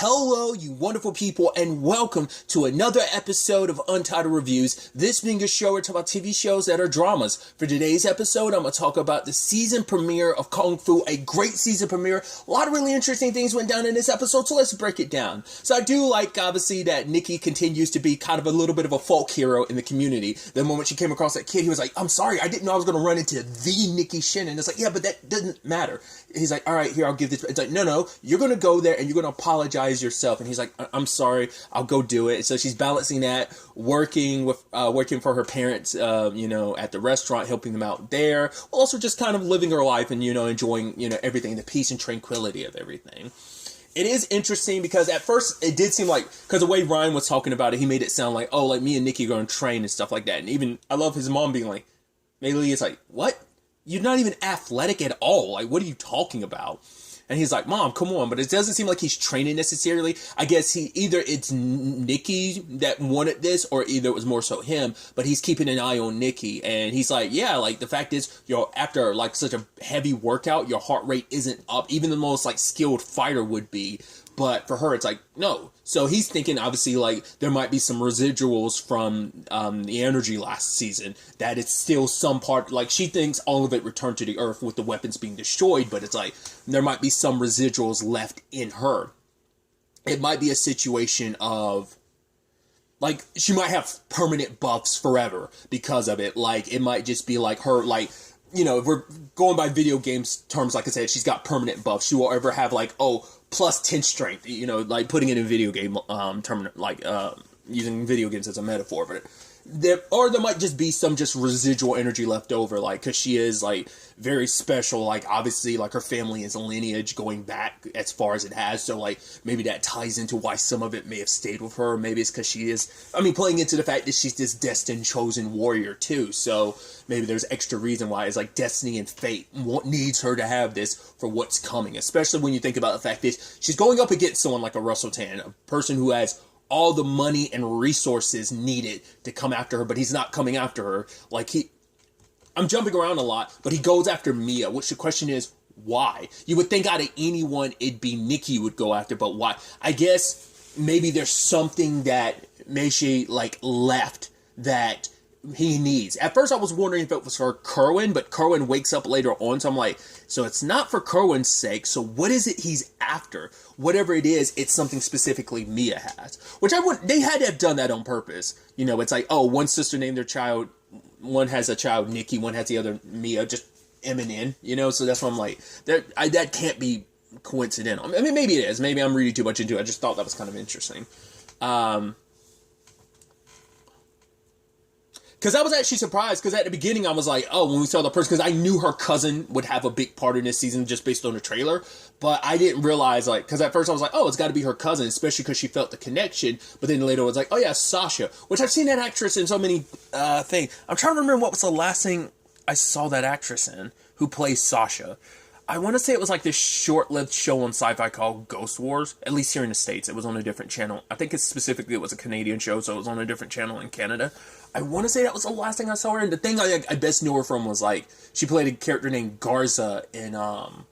Hello, you wonderful people, and welcome to another episode of Untitled Reviews. This being a show where we talk about TV shows that are dramas. For today's episode, I'm going to talk about the season premiere of Kung Fu, a great season premiere. A lot of really interesting things went down in this episode, so let's break it down. So I do like, obviously, that Nikki continues to be kind of a little bit of a folk hero in the community. The moment she came across that kid, he was like, I'm sorry, I didn't know I was going to run into the Nikki Shannon. It's like, yeah, but that doesn't matter. He's like, all right, here, I'll give this. It's like, no, you're going to go there and you're going to apologize yourself. And he's like, I'm sorry, I'll go do it. So she's balancing that, working for her parents, at the restaurant, helping them out there, also just kind of living her life and, enjoying, everything, the peace and tranquility of everything. It is interesting because at first it did seem like, because the way Ryan was talking about it, he made it sound like, oh, like me and Nikki are going to train and stuff like that. And even, I love his mom being like, Maylee is like, what? You're not even athletic at all. Like, what are you talking about? And he's like, Mom, come on. But it doesn't seem like he's training necessarily. I guess either it's Nikki that wanted this or either it was more so him. But he's keeping an eye on Nikki. And he's like, yeah, like the fact is, after like such a heavy workout, your heart rate isn't up. Even the most like skilled fighter would be. But for her, it's like, no. So he's thinking, obviously, like, there might be some residuals from the energy last season. That it's still some part, like, she thinks all of it returned to the Earth with the weapons being destroyed. But it's like, there might be some residuals left in her. It might be a situation of, like, she might have permanent buffs forever because of it. Like, it might just be like her, like, if we're going by video games terms, like I said, she's got permanent buffs. She won't ever have, like, plus 10 strength, like putting it in video game term, like using video games as a metaphor. But there might just be some just residual energy left over, like, because she is like very special. Like, obviously, like, her family is a lineage going back as far as it has, so like maybe that ties into why some of it may have stayed with her. Maybe it's because she is, playing into the fact that she's this destined chosen warrior too, so maybe there's extra reason why it's like destiny and fate needs her to have this for what's coming, especially when you think about the fact that she's going up against someone like a Russell Tan, a person who has all the money and resources needed to come after her, but he's not coming after her. Like, I'm jumping around a lot, but he goes after Mia, which the question is, why? You would think out of anyone, it'd be Nikki would go after, but why? I guess maybe there's something that Meishi, like, left that he needs. At first I was wondering if it was for Kerwin, but Kerwin wakes up later on, so I'm like, so it's not for Kerwin's sake, so what is it he's after? Whatever it is, it's something specifically Mia has. Which they had to have done that on purpose. It's like, oh, one sister named their child, one has a child, Nikki, one has the other, Mia, just M and N, so that's why I'm like, that can't be coincidental. Maybe it is. Maybe I'm reading too much into it. I just thought that was kind of interesting. Because I was actually surprised, because at the beginning I was like, oh, when we saw the person, because I knew her cousin would have a big part in this season just based on the trailer, but I didn't realize, like, because at first I was like, oh, it's got to be her cousin, especially because she felt the connection, but then later it was like, oh yeah, Sasha, which I've seen that actress in so many things. I'm trying to remember what was the last thing I saw that actress in, who plays Sasha. I want to say it was like this short-lived show on Sci-Fi called Ghost Wars, at least here in the States. It was on a different channel. I think it was a Canadian show, so it was on a different channel in Canada. I want to say that was the last thing I saw her in. The thing I best knew her from was, like, she played a character named Garza in oh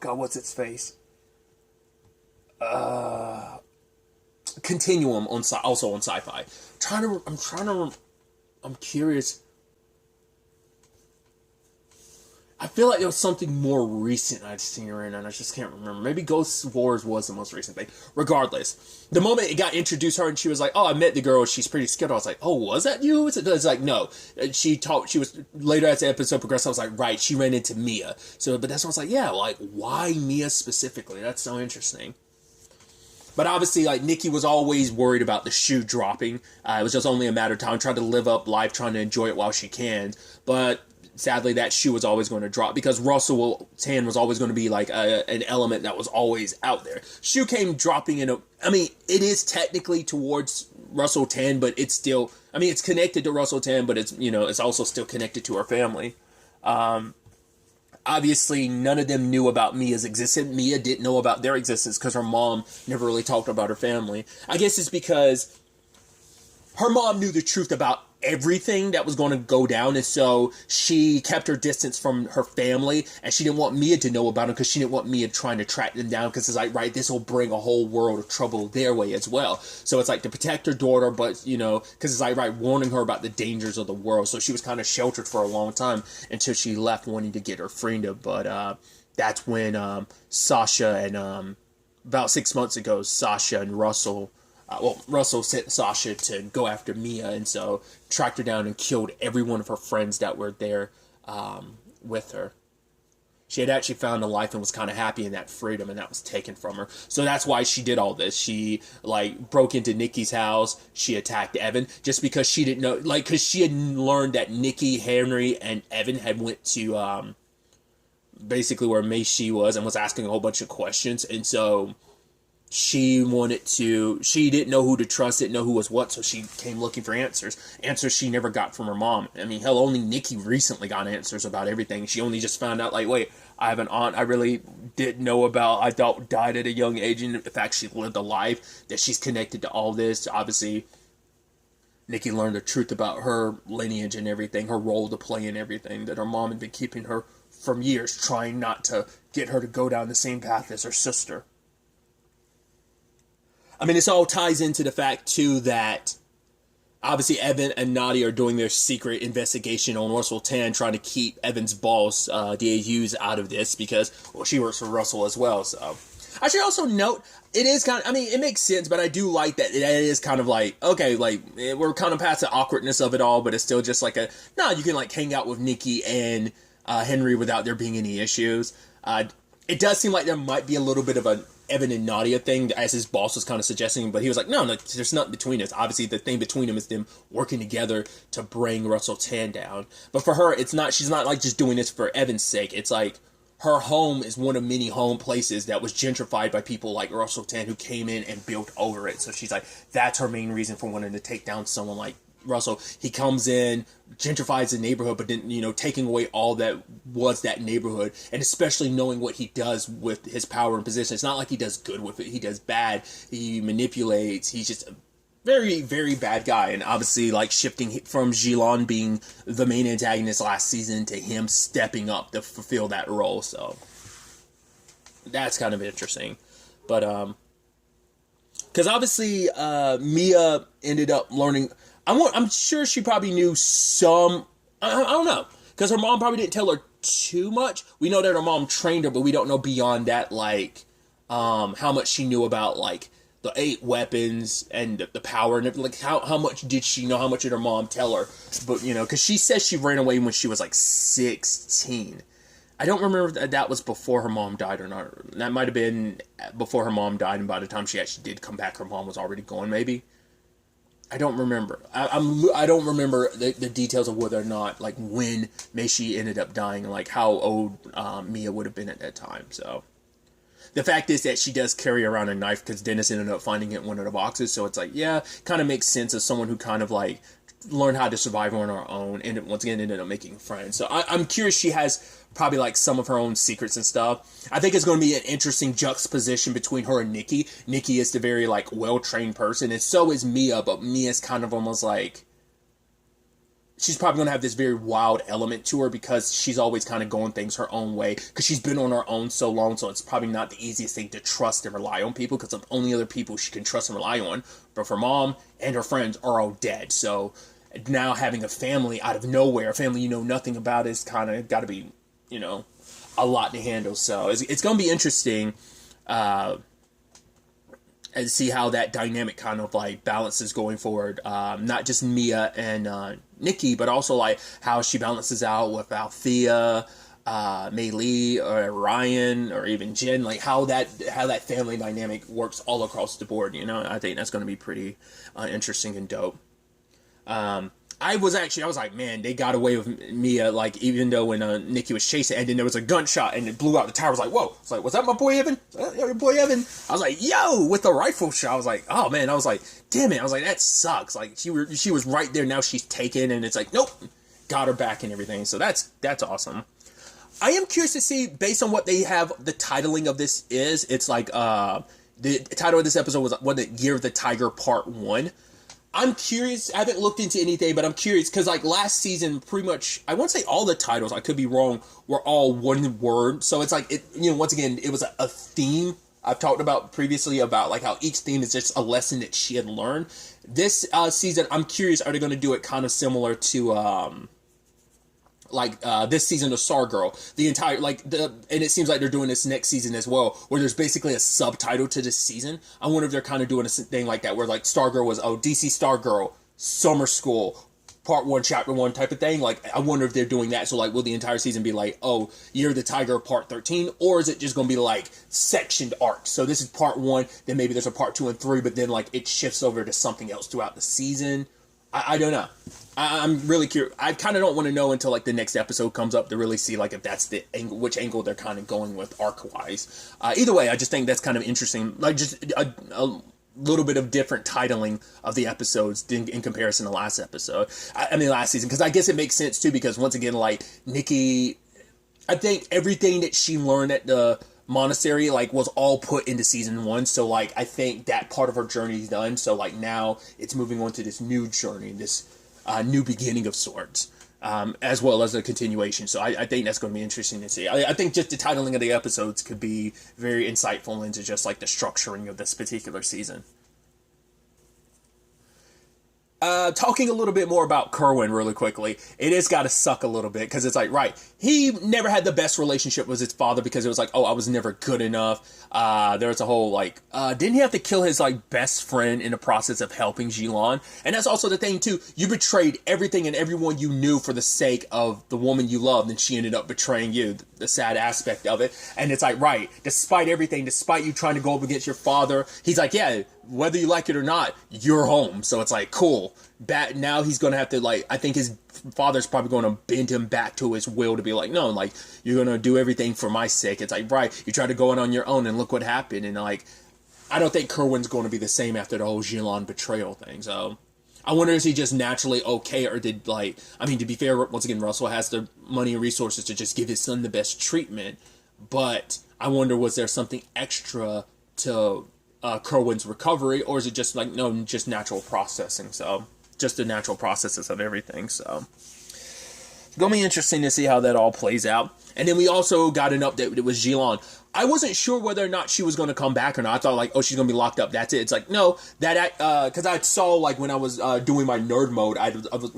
god, what's its face? Continuum also on Sci-Fi. I'm curious. I feel like there was something more recent I'd seen her in, and I just can't remember. Maybe Ghost Wars was the most recent thing. Regardless, the moment it got introduced her and she was like, oh, I met the girl, she's pretty scared. I was like, oh, was that you? It's like, no. She was, later as the episode progressed, I was like, right, she ran into Mia. So, but that's when I was like, yeah, like, why Mia specifically? That's so interesting. But obviously, like, Nikki was always worried about the shoe dropping. It was just only a matter of time, trying to live up life, trying to enjoy it while she can. But sadly, that shoe was always going to drop because Russell Tan was always going to be like an element that was always out there. Shoe came dropping in it is technically towards Russell Tan, but it's still, it's connected to Russell Tan, but it's also still connected to her family. Obviously, none of them knew about Mia's existence. Mia didn't know about their existence because her mom never really talked about her family. I guess it's because her mom knew the truth about everything that was going to go down, and so she kept her distance from her family, and she didn't want Mia to know about it because she didn't want Mia trying to track them down, because it's like, right, this will bring a whole world of trouble their way as well. So it's like to protect her daughter, but, you know, because it's like, right, warning her about the dangers of the world. So she was kind of sheltered for a long time until she left wanting to get her freedom. But that's when Sasha and about 6 months ago, Sasha and Russell, Russell sent Sasha to go after Mia, and so tracked her down and killed every one of her friends that were there with her. She had actually found a life and was kind of happy in that freedom, and that was taken from her. So that's why she did all this. She, like, broke into Nikki's house. She attacked Evan just because she didn't know, like, because she had learned that Nikki, Henry, and Evan had went to basically where Meishi was and was asking a whole bunch of questions, and so she didn't know who to trust, didn't know who was what, so she came looking for answers she never got from her mom. I mean, hell, only Nikki recently got answers about everything. She only just found out, like, wait, I have an aunt I really didn't know about, I thought died at a young age, and in fact she lived a life, that she's connected to all this. Obviously, Nikki learned the truth about her lineage and everything, her role to play in everything, that her mom had been keeping her from years, trying not to get her to go down the same path as her sister. I mean, this all ties into the fact, too, that obviously Evan and Nadia are doing their secret investigation on Russell Tan, trying to keep Evan's boss, D.A. Hughes, out of this because, well, she works for Russell as well, so. I should also note, it is kind of, I mean, it makes sense, but I do like that it is kind of like, okay, like, we're kind of past the awkwardness of it all, but it's still just like you can, like, hang out with Nikki and Henry without there being any issues. It does seem like there might be a little bit of a Evan and Nadia thing, as his boss was kind of suggesting, but he was like, no, there's nothing between us. Obviously, the thing between them is them working together to bring Russell Tan down. But for her, she's not like just doing this for Evan's sake. It's like her home is one of many home places that was gentrified by people like Russell Tan who came in and built over it. So she's like, that's her main reason for wanting to take down someone like Russell. He comes in, gentrifies the neighborhood, but then, you know, taking away all that was that neighborhood, and especially knowing what he does with his power and position. It's not like he does good with it. He does bad. He manipulates. He's just a very, very bad guy. And obviously, like, shifting from Jilon being the main antagonist last season to him stepping up to fulfill that role. So that's kind of interesting. But, because obviously, Mia ended up learning. I'm sure she probably knew some. I don't know, because her mom probably didn't tell her too much. We know that her mom trained her, but we don't know beyond that, like, how much she knew about, like, the 8 weapons and the power and like how much did she know? How much did her mom tell her? But, you know, because she says she ran away when she was like 16. I don't remember if that was before her mom died or not. That might have been before her mom died, and by the time she actually did come back, her mom was already gone, maybe. I don't remember. I don't remember the details of whether or not, like, when Meishi ended up dying, and, like, how old Mia would have been at that time. So the fact is that she does carry around a knife because Dennis ended up finding it in one of the boxes. So it's like, yeah, kind of makes sense as someone who kind of, like, learned how to survive on her own, and once again ended up making friends. So I'm curious, she has probably like some of her own secrets and stuff. I think it's going to be an interesting juxtaposition between her and Nikki. Nikki is the very, like, well-trained person, and so is Mia, but Mia's kind of almost like, she's probably going to have this very wild element to her because she's always kind of going things her own way because she's been on her own so long, so it's probably not the easiest thing to trust and rely on people because the only other people she can trust and rely on, but her mom and her friends are all dead. So now having a family out of nowhere, a family you know nothing about, is kind of got to be, you know, a lot to handle. So it's going to be interesting and see how that dynamic kind of, like, balances going forward. Not just Mia and Nikki, but also, like, how she balances out with Althea, Mei Lee, or Ryan, or even Jen. Like, how that family dynamic works all across the board, you know. I think that's going to be pretty interesting and dope. I was like, man, they got away with Mia, like, even though when Nikki was chasing, and then there was a gunshot, and it blew out the tower. I was like, whoa. It's like, was that my boy Evan? Your boy Evan? I was like, yo, with the rifle shot. I was like, oh, man. I was like, damn it. I was like, that sucks. Like, she was right there. Now she's taken, and it's like, nope. Got her back and everything. So that's awesome. I am curious to see, based on what they have, the titling of this is. It's like, the title of this episode was Year of the Tiger Part 1. I'm curious. I haven't looked into anything, but I'm curious because like last season, pretty much, I won't say all the titles, I could be wrong, were all one word. So it's like, once again, it was a theme. I've talked about previously about like how each theme is just a lesson that she had learned. This season, I'm curious, are they going to do it kind of similar to this season of Stargirl? The entire and it seems like they're doing this next season as well, where there's basically a subtitle to this season. I wonder if they're kind of doing a thing like that, where like Stargirl was DC Stargirl Summer School Part 1, Chapter 1 type of thing. Like, I wonder if they're doing that. So, like, will the entire season be like, oh, Year of the Tiger Part 13? Or is it just going to be, like, sectioned arcs? So this is Part 1, then maybe there's a Part 2 and 3, but then, like, it shifts over to something else throughout the season. I don't know. I'm really curious. I kind of don't want to know until, like, the next episode comes up to really see, like, if that's the angle, which angle they're kind of going with arc-wise. Either way, I just think that's kind of interesting. Like, just a little bit of different titling of the episodes in comparison to last episode. Last season, because I guess it makes sense too, because once again, like, Nikki, I think everything that she learned at the monastery, like, was all put into season 1, so, like, I think that part of her journey is done, so, like, now it's moving on to this new journey, this new beginning of sorts, as well as a continuation. So I think that's going to be interesting to see. I think just the titling of the episodes could be very insightful into just like the structuring of this particular season. Talking a little bit more about Kerwin really quickly, it has got to suck a little bit, because it's like, right, he never had the best relationship with his father, because it was like, oh, I was never good enough. There was a whole, like, didn't he have to kill his, like, best friend in the process of helping Jilon? And that's also the thing, too. You betrayed everything and everyone you knew for the sake of the woman you loved, and she ended up betraying you, the sad aspect of it. And it's like, right, despite everything, despite you trying to go up against your father, he's like, yeah, whether you like it or not, you're home. So it's like, cool. Now he's going to have to, like, I think his father's probably going to bend him back to his will to be like, no, like, you're going to do everything for my sake. It's like, right, you tried to go in on your own and look what happened. And, like, I don't think Kerwin's going to be the same after the whole Jilon betrayal thing. So I wonder, is he just naturally okay, or did, like, I mean, to be fair, once again, Russell has the money and resources to just give his son the best treatment. But I wonder, was there something extra to Kerwin's recovery, or is it just like, no, just natural processing? So just the natural processes of everything. So it's gonna be interesting to see how that all plays out. And then we also got an update that was Jilon. I wasn't sure whether or not she was going to come back or not. I thought, like, oh, she's going to be locked up, that's it. It's like, no, that, because I saw, like, when I was doing my nerd mode, I was,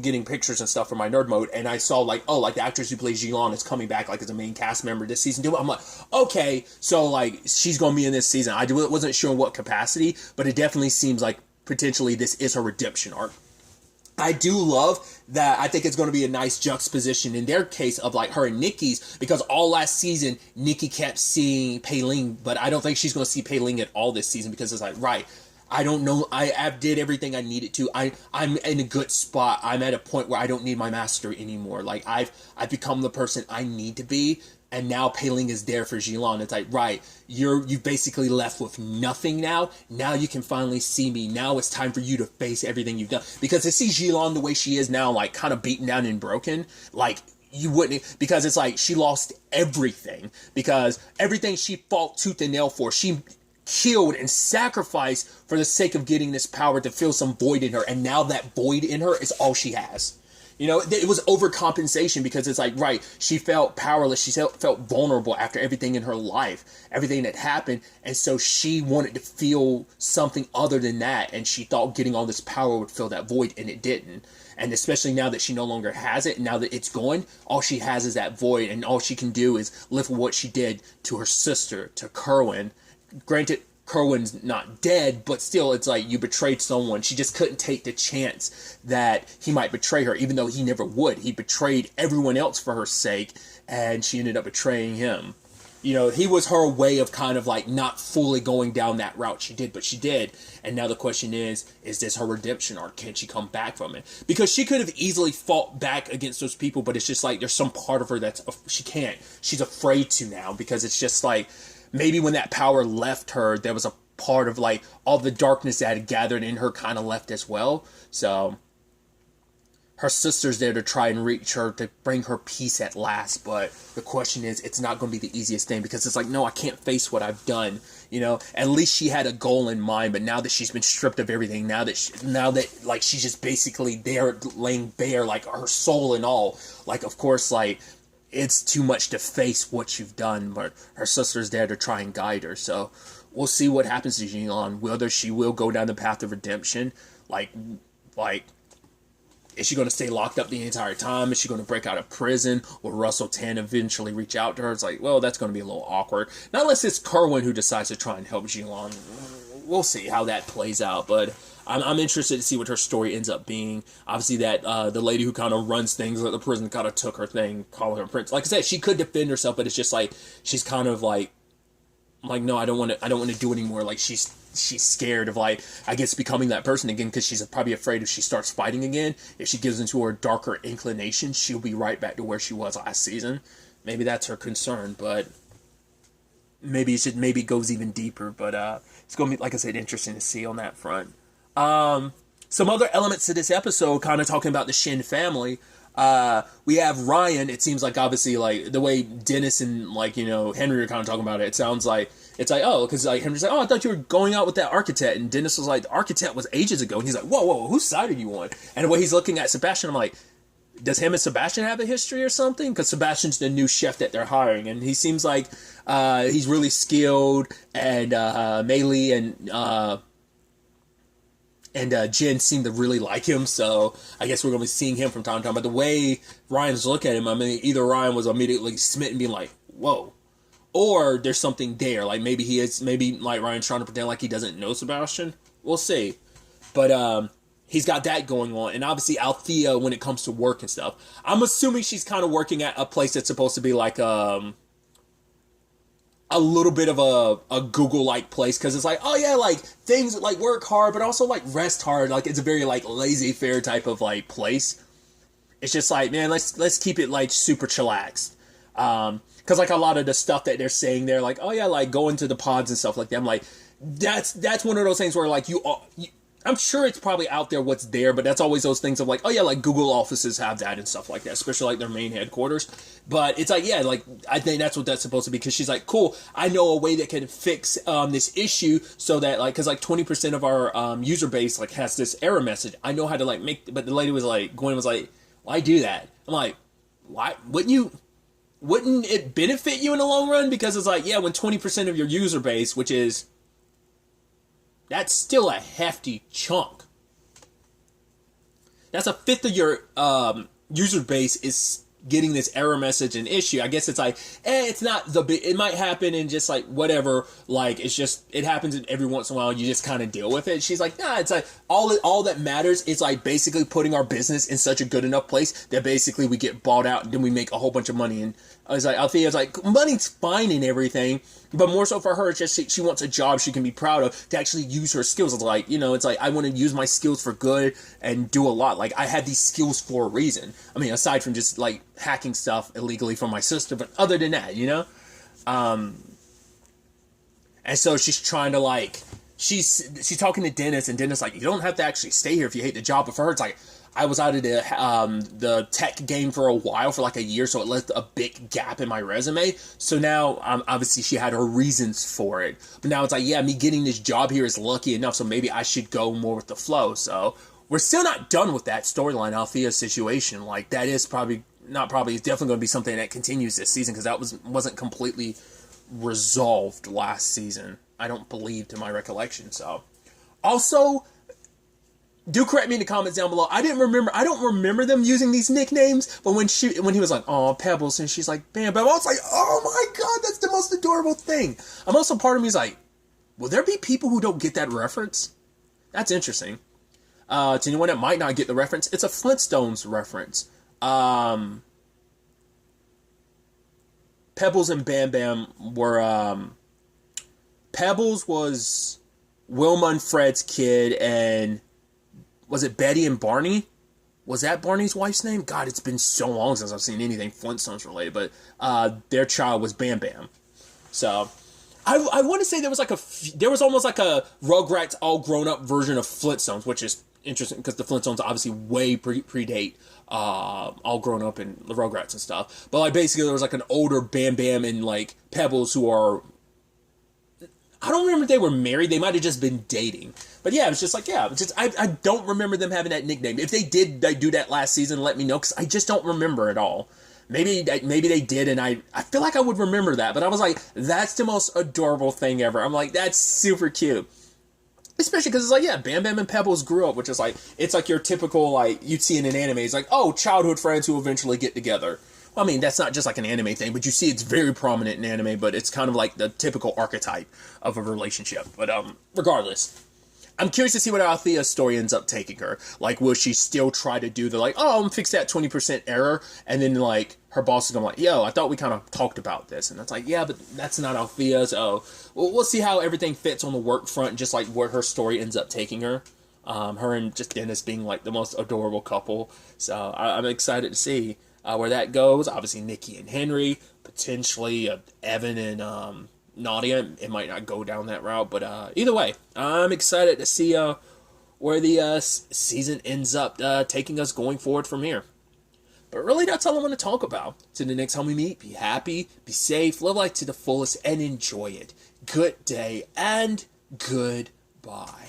getting pictures and stuff for my nerd mode, and I saw, like, oh, like, the actress who plays Jilon is coming back, like, as a main cast member this season too. I'm like, okay, so, like, she's going to be in this season. I wasn't sure in what capacity, but it definitely seems like potentially this is her redemption arc. I do love that. I think it's going to be a nice juxtaposition in their case of, like, her and Nikki's, because all last season, Nikki kept seeing Pei Ling, but I don't think she's going to see Pei Ling at all this season, because it's like, right, I don't know, I did everything I needed to. I'm in a good spot. I'm at a point where I don't need my master anymore. Like, I've become the person I need to be. And now Pei Ling is there for Jilon. It's like, right, you've basically left with nothing now. Now you can finally see me. Now it's time for you to face everything you've done. Because to see Jilon the way she is now, like, kind of beaten down and broken, like, you wouldn't, because it's like she lost everything. Because everything she fought tooth and nail for, she killed and sacrificed for the sake of getting this power to fill some void in her. And now that void in her is all she has. It was overcompensation, because it's like, right, she felt powerless. She felt vulnerable after everything in her life, everything that happened. And so she wanted to feel something other than that. And she thought getting all this power would fill that void, and it didn't. And especially now that she no longer has it, now that it's gone, all she has is that void. And all she can do is live with what she did to her sister, to Kerwin. Granted, Kerwin's not dead, but still, it's like, you betrayed someone. She just couldn't take the chance that he might betray her, even though he never would. He betrayed everyone else for her sake, and she ended up betraying him. He was her way of kind of, like, not fully going down that route she did, but she did. And now the question is this her redemption arc? Can she come back from it? Because she could have easily fought back against those people, but it's just like, there's some part of her she can't. She's afraid to now, because it's just like, maybe when that power left her, there was a part of, like, all the darkness that had gathered in her kind of left as well. So her sister's there to try and reach her to bring her peace at last. But the question is, it's not going to be the easiest thing, because it's like, no, I can't face what I've done. You know, at least she had a goal in mind, but now that she's been stripped of everything, now that like she's just basically there laying bare, like her soul and all, like, of course, like, it's too much to face what you've done, but her sister's there to try and guide her. So we'll see what happens to Jinlan, whether she will go down the path of redemption. Like, is she going to stay locked up the entire time? Is she going to break out of prison? Will Russell Tan eventually reach out to her? It's like, well, that's going to be a little awkward. Not unless it's Kerwin who decides to try and help Jinlan. We'll see how that plays out, but I'm interested to see what her story ends up being. Obviously, that the lady who kind of runs things at the prison kind of took her thing, calling her prince. Like I said, she could defend herself, but it's just like she's kind of like no, I don't want to do anymore. Like she's scared of, like, I guess, becoming that person again, because she's probably afraid if she starts fighting again, if she gives into her darker inclinations, she'll be right back to where she was last season. Maybe that's her concern, but maybe it goes even deeper. But it's gonna be, like I said, interesting to see on that front. Some other elements to this episode, kind of talking about the Shin family. We have Ryan. It seems like, obviously, like, the way Dennis and, like, you know, Henry are kind of talking about it, it sounds like, it's like, oh, because, like, Henry's like, oh, I thought you were going out with that architect, and Dennis was like, the architect was ages ago, and he's like, whoa, whose side are you on? And the way he's looking at Sebastian, I'm like, does him and Sebastian have a history or something? Because Sebastian's the new chef that they're hiring, and he seems like he's really skilled, and Meili and Jen seem to really like him, so I guess we're going to be seeing him from time to time. But the way Ryan's looking at him, I mean, either Ryan was immediately smitten, being like, whoa, or there's something there. Like, maybe like Ryan's trying to pretend like he doesn't know Sebastian. We'll see. But he's got that going on. And obviously Althea, when it comes to work and stuff, I'm assuming she's kind of working at a place that's supposed to be like a little bit of a Google-like place, because it's like, oh yeah, like, things like work hard, but also like rest hard. Like, it's a very like laissez-faire type of like place. It's just like, man, let's keep it like super chillaxed. Because like a lot of the stuff that they're saying there, like, oh yeah, like going to the pods and stuff like that. I'm like, that's one of those things where, like, I'm sure it's probably out there what's there, but that's always those things of like, oh yeah, like Google offices have that and stuff like that, especially like their main headquarters. But it's like, yeah, like, I think that's what that's supposed to be, because she's like, cool, I know a way that can fix this issue, so that, like, because like 20% of our user base like has this error message. I know how to like make, but the lady was like, Gwen was like, why do that? I'm like, why wouldn't it benefit you in the long run? Because it's like, yeah, when 20% of your user base, which is, that's still a hefty chunk. That's a fifth of your user base is getting this error message and issue. I guess it's like, it's not the big, it might happen and just like whatever, like, it's just, it happens every once in a while, you just kind of deal with it. She's like, nah, it's like, all that matters is like basically putting our business in such a good enough place that basically we get bought out and then we make a whole bunch of money. And I was like, Althea's like, money's fine and everything, but more so for her, it's just she wants a job she can be proud of, to actually use her skills. It's like, you know, it's like, I want to use my skills for good and do a lot. Like, I have these skills for a reason. I mean, aside from just like hacking stuff illegally from my sister, but other than that, you know? And so she's trying to like, she's talking to Dennis, and Dennis like, you don't have to actually stay here if you hate the job. But for her, it's like, I was out of the tech game for a while, for like a year, so it left a big gap in my resume. So now, obviously, she had her reasons for it. But now it's like, yeah, me getting this job here is lucky enough, so maybe I should go more with the flow. So we're still not done with that storyline, Althea's situation. Like, that is probably, not probably, it's definitely going to be something that continues this season, because that wasn't completely resolved last season, I don't believe, to my recollection. So, also, do correct me in the comments down below. I don't remember them using these nicknames, but when he was like, oh, Pebbles, and she's like, Bam Bam, I was like, oh my god, that's the most adorable thing. I'm also, part of me is like, will there be people who don't get that reference? That's interesting. To anyone that might not get the reference, it's a Flintstones reference. Pebbles and Bam Bam were, Pebbles was Wilma and Fred's kid, and was it Betty and Barney? Was that Barney's wife's name? God, it's been so long since I've seen anything Flintstones related, but their child was Bam Bam. So, I want to say there was almost like a Rugrats all grown up version of Flintstones, which is interesting because the Flintstones obviously way predate All Grown Up and the Rugrats and stuff. But like basically there was like an older Bam Bam and like Pebbles who are, I don't remember if they were married. They might have just been dating. But yeah, it was just like, yeah, it's just, I don't remember them having that nickname. If they did do that last season, let me know, because I just don't remember at all. Maybe they did, and I feel like I would remember that. But I was like, that's the most adorable thing ever. I'm like, that's super cute. Especially because it's like, yeah, Bam Bam and Pebbles grew up, which is like, it's like your typical, like, you'd see in an anime. It's like, oh, childhood friends who eventually get together. I mean, that's not just like an anime thing, but you see it's very prominent in anime, but it's kind of like the typical archetype of a relationship. But regardless, I'm curious to see what Althea's story ends up taking her. Like, will she still try to do the, like, oh, I'm gonna fix that 20% error, and then, like, her boss is gonna be like, yo, I thought we kind of talked about this. And that's like, yeah, but that's not Althea's. Oh, well, we'll see how everything fits on the work front, just like where her story ends up taking her. Her and just Dennis being, like, the most adorable couple. So I'm excited to see where that goes. Obviously, Nikki and Henry, potentially Evan and Nadia. It might not go down that route, but either way, I'm excited to see where the season ends up taking us going forward from here. But really, that's all I want to talk about. Till the next time we meet, be happy, be safe, live life to the fullest, and enjoy it. Good day and goodbye.